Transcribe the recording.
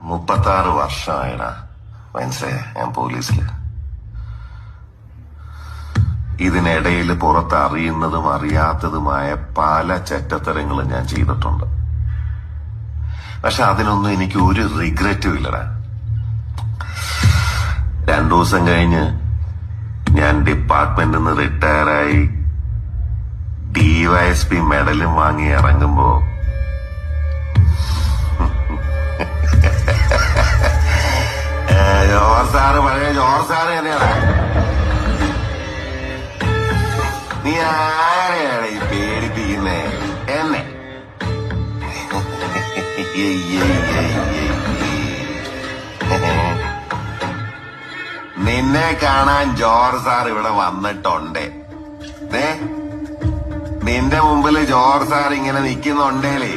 36 വർഷമായിടാ മനസ്സിലായ ഞാൻ പോലീസില്. ഇതിനിടയിൽ പുറത്ത് അറിയുന്നതും അറിയാത്തതുമായ പല ചെറ്റത്തരങ്ങളും ഞാൻ ചെയ്തിട്ടുണ്ട്. പക്ഷെ അതിനൊന്നും എനിക്ക് ഒരു റിഗ്രറ്റും ഇല്ലടാ. 2 ദിവസം കഴിഞ്ഞ് ഞാൻ ഡിപ്പാർട്ട്മെന്റിൽ നിന്ന് റിട്ടയറായി DYSP മെഡലും വാങ്ങി ഇറങ്ങുമ്പോ പഴയ ജോർജ് സാറ് തന്നെയാണ്. നീ ആരെയാണ് ഈ പേടിപ്പിക്കുന്നേ എന്നെ? നിന്നെ കാണാൻ ജോർജ് സാർ ഇവിടെ വന്നിട്ടുണ്ട്. നിന്റെ മുമ്പില് ജോർജ് സാർ ഇങ്ങനെ നിൽക്കുന്നുണ്ടേലേ